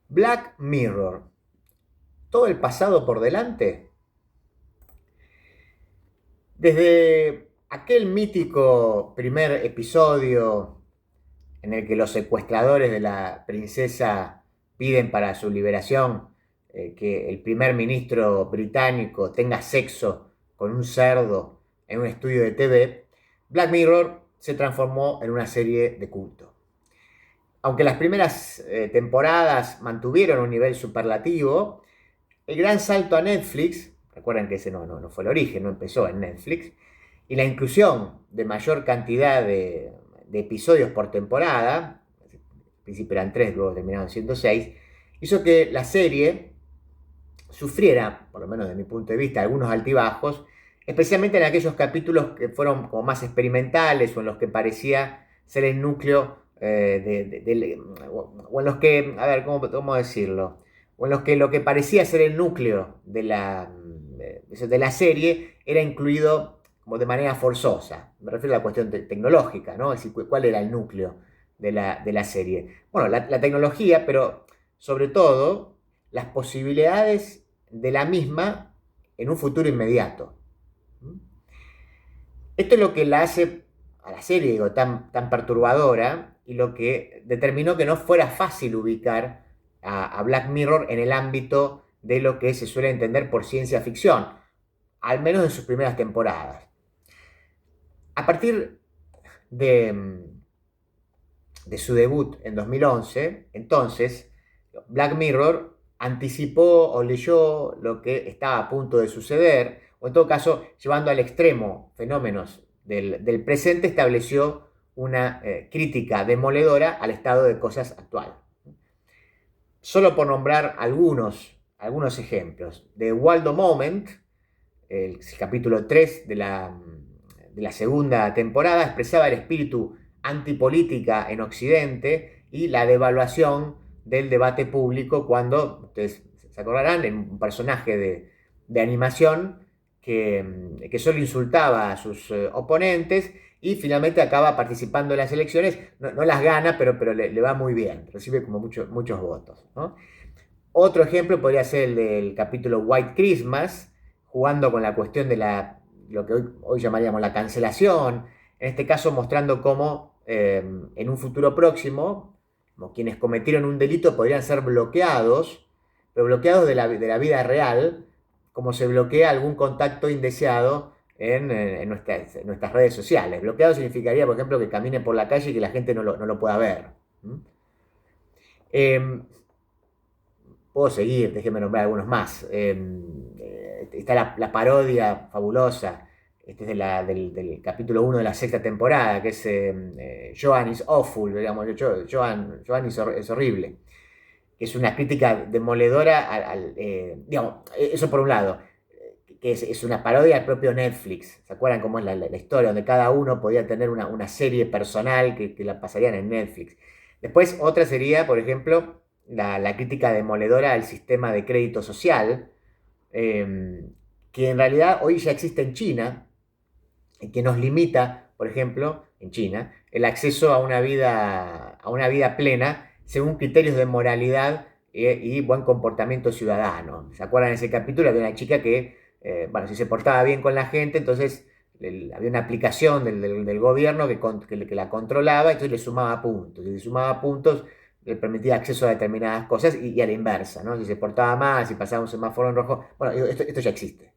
Black Mirror. ¿Todo el pasado por delante? Desde aquel mítico primer episodio en el que los secuestradores de la princesa piden para su liberación que el primer ministro británico tenga sexo con un cerdo en un estudio de TV, Black Mirror se transformó en una serie de culto. Aunque las primeras temporadas mantuvieron un nivel superlativo, el gran salto a Netflix, recuerden que ese no fue el origen, no empezó en Netflix, y la inclusión de mayor cantidad de episodios por temporada, al principio eran 3, luego terminaron siendo 6, hizo que la serie sufriera, por lo menos desde mi punto de vista, algunos altibajos, especialmente en aquellos capítulos que fueron como más experimentales o en los que parecía ser el núcleo o en los que, a ver, ¿cómo decirlo? O en los que lo que parecía ser el núcleo de la serie era incluido como de manera forzosa. Me refiero a la cuestión tecnológica, ¿no? Es decir, cuál era el núcleo de la serie. Bueno, la tecnología, pero sobre todo las posibilidades de la misma en un futuro inmediato. Esto es lo que la hace a la serie, digo, tan perturbadora y lo que determinó que no fuera fácil ubicar a Black Mirror en el ámbito de lo que se suele entender por ciencia ficción, al menos en sus primeras temporadas. A partir de, de su debut en 2011, entonces, Black Mirror anticipó o leyó lo que estaba a punto de suceder, o en todo caso, llevando al extremo fenómenos del presente, estableció una crítica demoledora al estado de cosas actual. Solo por nombrar algunos ejemplos. The Waldo Moment, el capítulo 3 de la segunda temporada, expresaba el espíritu antipolítica en Occidente y la devaluación del debate público cuando, ustedes se acordarán, en un personaje de animación que solo insultaba a sus oponentes y finalmente acaba participando en las elecciones, no las gana, pero le va muy bien, recibe como muchos votos, ¿no? Otro ejemplo podría ser el del capítulo White Christmas, jugando con la cuestión de lo que hoy llamaríamos la cancelación, en este caso mostrando cómo en un futuro próximo, como quienes cometieron un delito podrían ser bloqueados, pero bloqueados de la vida real, como se bloquea algún contacto indeseado en nuestras redes sociales. Bloqueado significaría, por ejemplo, que camine por la calle y que la gente no lo pueda ver. Eh, Puedo seguir, déjenme nombrar algunos más. Está la parodia fabulosa, este es del capítulo 1 de la sexta temporada, que es Joan is awful, digamos, Joan es horrible, que es una crítica demoledora digamos, eso por un lado, que es una parodia al propio Netflix. ¿Se acuerdan cómo es la historia? Donde cada uno podía tener una serie personal que la pasarían en Netflix. Después, otra sería, por ejemplo, la crítica demoledora al sistema de crédito social, que en realidad hoy ya existe en China, y que nos limita, por ejemplo, en China, el acceso a una vida plena según criterios de moralidad y buen comportamiento ciudadano. ¿Se acuerdan de ese capítulo? Había una chica que, bueno, si se portaba bien con la gente, entonces había una aplicación del gobierno que la controlaba, entonces le sumaba puntos. Y le sumaba puntos, le permitía acceso a determinadas cosas y a la inversa, ¿no? Si se portaba mal, si pasaba un semáforo en rojo, bueno, esto ya existe.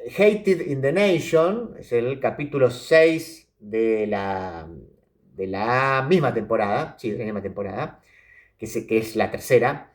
Hated in the Nation es el capítulo 6 de la misma temporada, sí, de la misma temporada, que es la tercera,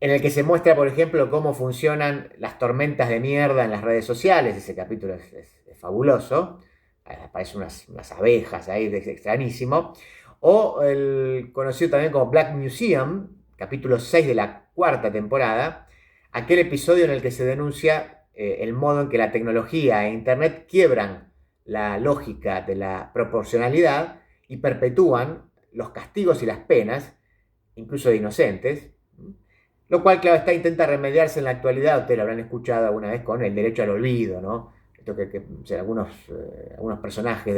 en el que se muestra, por ejemplo, cómo funcionan las tormentas de mierda en las redes sociales. Ese capítulo es fabuloso. Aparecen unas abejas ahí, es extrañísimo. O el conocido también como Black Museum, capítulo 6 de la cuarta temporada, aquel episodio en el que se denuncia el modo en que la tecnología e Internet quiebran la lógica de la proporcionalidad y perpetúan los castigos y las penas, incluso de inocentes, lo cual, claro, intenta remediarse en la actualidad. Ustedes lo habrán escuchado alguna vez con el derecho al olvido, ¿no? Esto o sea, algunos personajes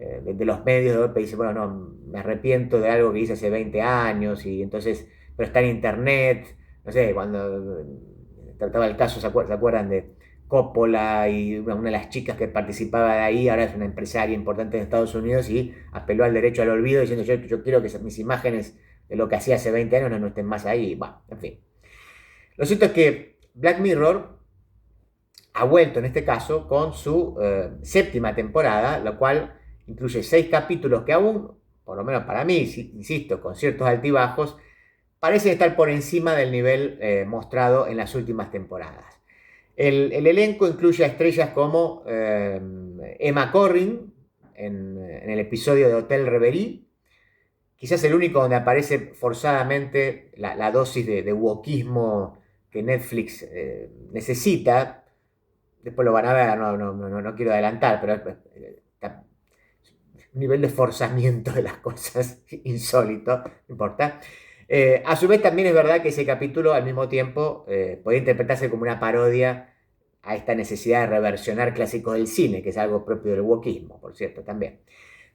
de los medios de golpe dice, bueno, no, me arrepiento de algo que hice hace 20 años, y entonces, pero está en internet, no sé, cuando trataba el caso, ¿se acuerdan de Coppola y una de las chicas que participaba de ahí, ahora es una empresaria importante en Estados Unidos y apeló al derecho al olvido diciendo yo quiero que mis imágenes de lo que hacía hace 20 años no estén más ahí? Bueno, en fin. Lo cierto es que Black Mirror ha vuelto en este caso con su séptima temporada, la cual incluye 6 capítulos que aún, por lo menos para mí, insisto, con ciertos altibajos, parecen estar por encima del nivel mostrado en las últimas temporadas. El elenco incluye a estrellas como Emma Corrin en el episodio de Hotel Reverie, quizás el único donde aparece forzadamente la dosis de wokismo que Netflix necesita. Después lo van a ver, no quiero adelantar, pero está un nivel de forzamiento de las cosas insólito, no importa. A su vez también es verdad que ese capítulo al mismo tiempo puede interpretarse como una parodia a esta necesidad de reversionar clásicos del cine, que es algo propio del wokismo, por cierto, también.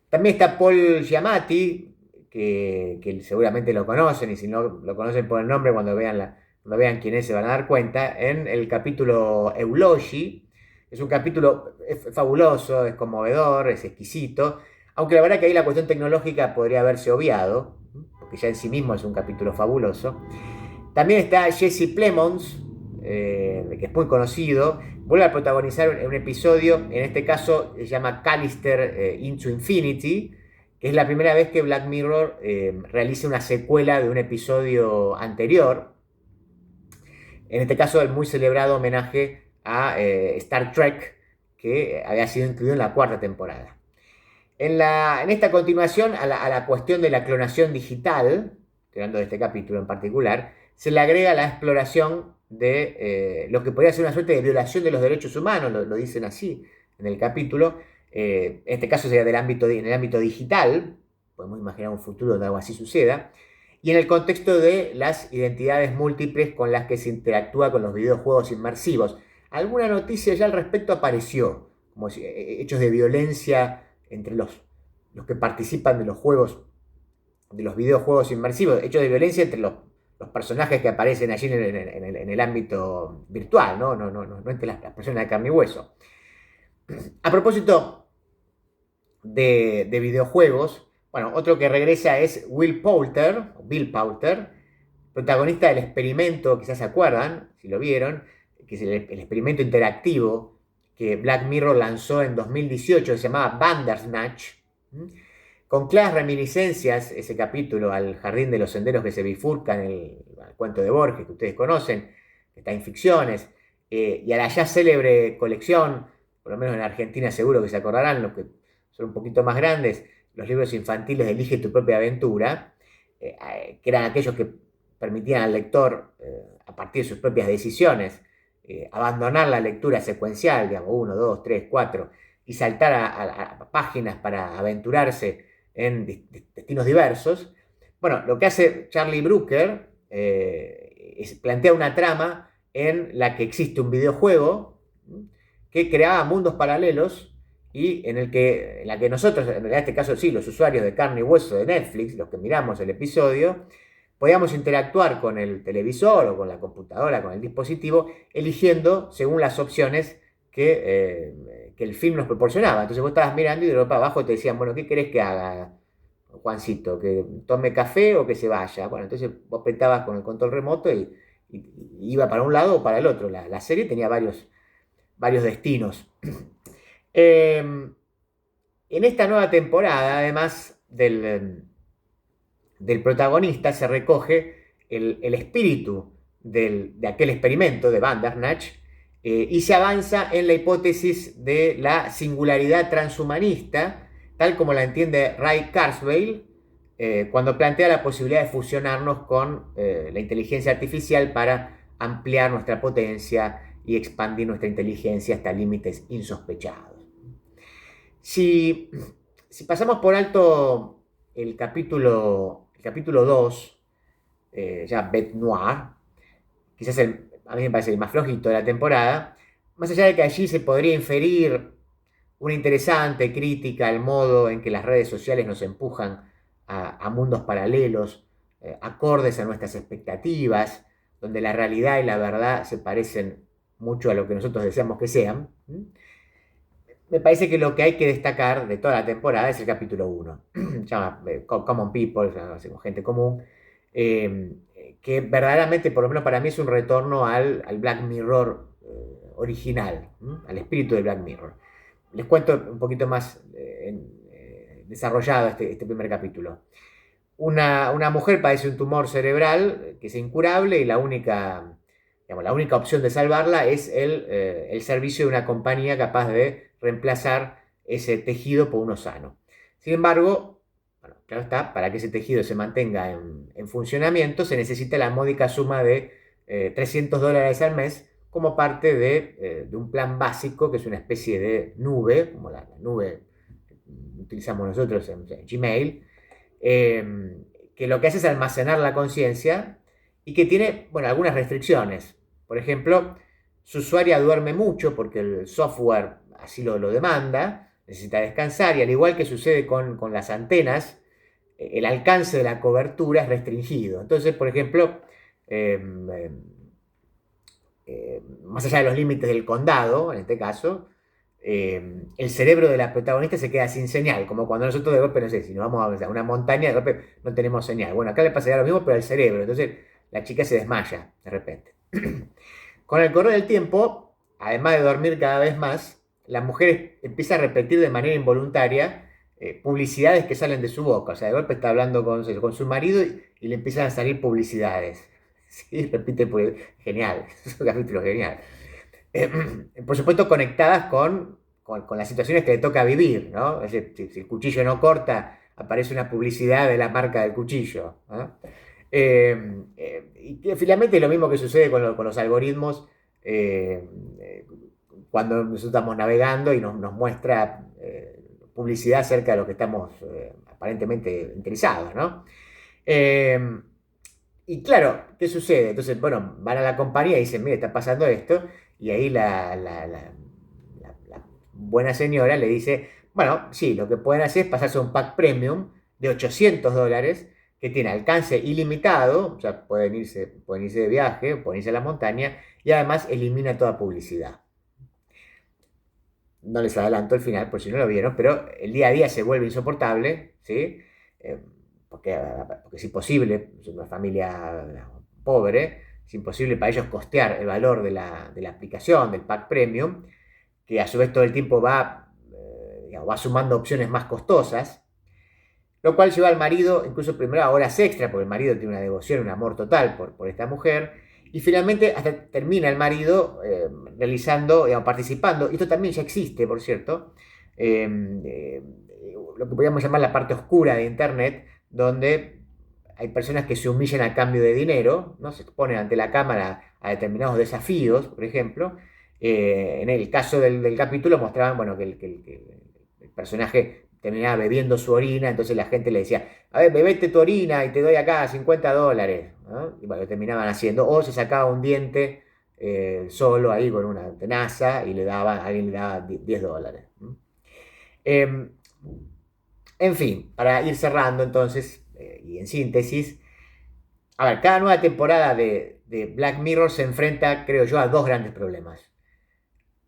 También está Paul Giamatti, que seguramente lo conocen, y si no lo conocen por el nombre, cuando vean quién es se van a dar cuenta, en el capítulo Eulogi. Es un capítulo fabuloso, es conmovedor, es exquisito, aunque la verdad que ahí la cuestión tecnológica podría haberse obviado, porque ya en sí mismo es un capítulo fabuloso. También está Jesse Plemons, que es muy conocido, vuelve a protagonizar un episodio, en este caso se llama Callister Into Infinity, que es la primera vez que Black Mirror realiza una secuela de un episodio anterior, en este caso el muy celebrado homenaje a Star Trek, que había sido incluido en la 4ª temporada. En esta continuación a la cuestión de la clonación digital, hablando de este capítulo en particular, se le agrega la exploración de lo que podría ser una suerte de violación de los derechos humanos, lo dicen así en el capítulo. En este caso sería en el ámbito digital, podemos imaginar un futuro donde algo así suceda, y en el contexto de las identidades múltiples con las que se interactúa con los videojuegos inmersivos. Alguna noticia ya al respecto apareció, como hechos de violencia entre los que participan de los juegos, de los videojuegos inmersivos, hechos de violencia entre los personajes que aparecen allí en el ámbito virtual, no entre las personas de carne y hueso. A propósito de videojuegos, bueno, otro que regresa es Bill Poulter, protagonista del experimento, quizás se acuerdan, si lo vieron, que es el experimento interactivo que Black Mirror lanzó en 2018, que se llamaba Bandersnatch, con claras reminiscencias, ese capítulo, al Jardín de los Senderos que se bifurcan, al cuento de Borges, que ustedes conocen, que está en Ficciones, y a la ya célebre colección, por lo menos en Argentina seguro que se acordarán, los que son un poquito más grandes, los libros infantiles de Elige tu propia aventura, que eran aquellos que permitían al lector, a partir de sus propias decisiones, abandonar la lectura secuencial, digamos, 1, 2, 3, 4, y saltar a páginas para aventurarse en destinos diversos. Bueno, lo que hace Charlie Brooker es plantea una trama en la que existe un videojuego que creaba mundos paralelos y en la que nosotros, en este caso sí, los usuarios de carne y hueso de Netflix, los que miramos el episodio, podíamos interactuar con el televisor o con la computadora, con el dispositivo, eligiendo según las opciones que el film nos proporcionaba. Entonces vos estabas mirando y de para abajo te decían, bueno, ¿qué querés que haga, Juancito? ¿Que tome café o que se vaya? Bueno, entonces vos apretabas con el control remoto y iba para un lado o para el otro. La serie tenía varios destinos. En esta nueva temporada, además del protagonista, se recoge el espíritu de aquel experimento de Bandersnatch, y se avanza en la hipótesis de la singularidad transhumanista, tal como la entiende Ray Kurzweil, cuando plantea la posibilidad de fusionarnos con la inteligencia artificial para ampliar nuestra potencia y expandir nuestra inteligencia hasta límites insospechados. Si pasamos por alto el capítulo 2, ya Bête Noire, quizás a mí me parece el más flojito de la temporada, más allá de que allí se podría inferir una interesante crítica al modo en que las redes sociales nos empujan a mundos paralelos, acordes a nuestras expectativas, donde la realidad y la verdad se parecen mucho a lo que nosotros deseamos que sean. Me parece que lo que hay que destacar de toda la temporada es el capítulo 1. Se llama Common People, gente común, que verdaderamente, por lo menos para mí, es un retorno al Black Mirror original, al espíritu de Black Mirror. Les cuento un poquito más desarrollado este primer capítulo. Una mujer padece un tumor cerebral que es incurable y la única opción de salvarla es el servicio de una compañía capaz de reemplazar ese tejido por uno sano. Sin embargo, bueno, claro está, para que ese tejido se mantenga en funcionamiento se necesita la módica suma de $300 al mes como parte de un plan básico que es una especie de nube, como la nube que utilizamos nosotros en Gmail, que lo que hace es almacenar la conciencia y que tiene, bueno, algunas restricciones. Por ejemplo, su usuaria duerme mucho porque el software así lo demanda, necesita descansar y al igual que sucede con las antenas, el alcance de la cobertura es restringido. Entonces, por ejemplo, más allá de los límites del condado, en este caso, el cerebro de la protagonista se queda sin señal, como cuando nosotros de golpe, no sé, si nos vamos a una montaña, de golpe no tenemos señal. Bueno, acá le pasaría lo mismo, pero al cerebro. Entonces la chica se desmaya de repente. Con el correr del tiempo, además de dormir cada vez más, la mujer empieza a repetir de manera involuntaria publicidades que salen de su boca. O sea, de golpe está hablando con su marido y le empiezan a salir publicidades. Sí, repite, pues, genial, es un capítulo genial. Por supuesto conectadas con las situaciones que le toca vivir, ¿no? Es decir, si el cuchillo no corta, aparece una publicidad de la marca del cuchillo, ¿no? Y que finalmente es lo mismo que sucede con los algoritmos cuando nosotros estamos navegando y nos muestra publicidad acerca de lo que estamos aparentemente interesados, ¿no? Y claro, ¿qué sucede? Entonces, bueno, van a la compañía y dicen, mire, está pasando esto, y ahí la buena señora le dice, bueno, sí, lo que pueden hacer es pasarse a un pack premium de $800 que tiene alcance ilimitado, o sea, pueden irse de viaje, pueden irse a la montaña, y además elimina toda publicidad. No les adelanto el final por si no lo vieron, pero el día a día se vuelve insoportable, ¿sí? Porque es imposible, es una familia pobre, es imposible para ellos costear el valor de la aplicación, del pack premium, que a su vez todo el tiempo va sumando opciones más costosas, lo cual lleva al marido incluso primero a horas extra, porque el marido tiene una devoción, un amor total por esta mujer, y finalmente hasta termina el marido realizando, participando, y esto también ya existe, por cierto, lo que podríamos llamar la parte oscura de Internet, donde hay personas que se humillan a cambio de dinero, ¿no? Se exponen ante la cámara a determinados desafíos, por ejemplo. En el caso del capítulo mostraban, bueno, que el personaje terminaba bebiendo su orina, entonces la gente le decía, a ver, bebete tu orina y te doy acá $50, ¿no? Y bueno, lo terminaban haciendo, o se sacaba un diente solo ahí con una tenaza y alguien le daba $10. En fin, para ir cerrando entonces, y en síntesis, a ver, cada nueva temporada de Black Mirror se enfrenta, creo yo, a dos grandes problemas.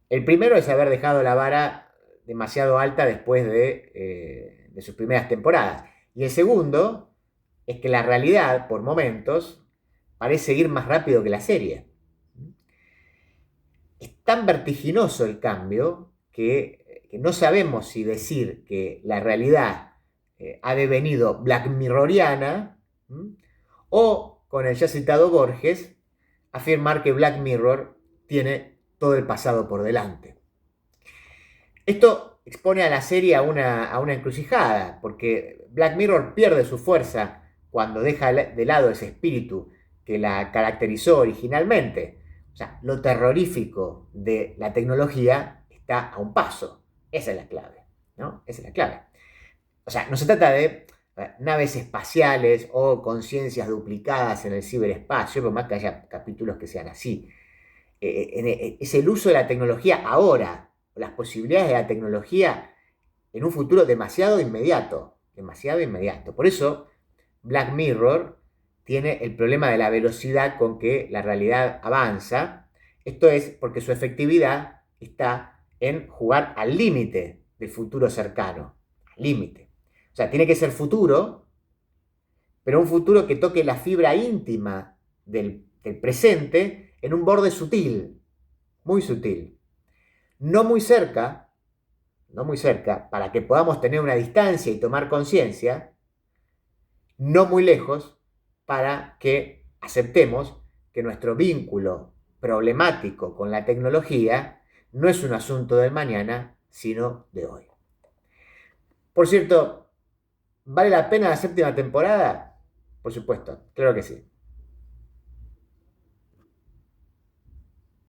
El primero es haber dejado la vara demasiado alta después de sus primeras temporadas. Y el segundo es que la realidad, por momentos, parece ir más rápido que la serie. Es tan vertiginoso el cambio que no sabemos si decir que la realidad ha devenido Black Mirroriana o, con el ya citado Borges, afirmar que Black Mirror tiene todo el pasado por delante. Esto expone a la serie a una encrucijada, porque Black Mirror pierde su fuerza cuando deja de lado ese espíritu que la caracterizó originalmente. O sea, lo terrorífico de la tecnología está a un paso. Esa es la clave, ¿no? Esa es la clave. O sea, no se trata de naves espaciales o conciencias duplicadas en el ciberespacio, por más que haya capítulos que sean así. Es el uso de la tecnología ahora, las posibilidades de la tecnología en un futuro demasiado inmediato, demasiado inmediato. Por eso, Black Mirror tiene el problema de la velocidad con que la realidad avanza. Esto es porque su efectividad está en jugar al límite del futuro cercano, al límite. O sea, tiene que ser futuro, pero un futuro que toque la fibra íntima del presente en un borde sutil, muy sutil. No muy cerca, no muy cerca, para que podamos tener una distancia y tomar conciencia, no muy lejos, para que aceptemos que nuestro vínculo problemático con la tecnología no es un asunto del mañana, sino de hoy. Por cierto, ¿vale la pena la séptima temporada? Por supuesto, claro que sí.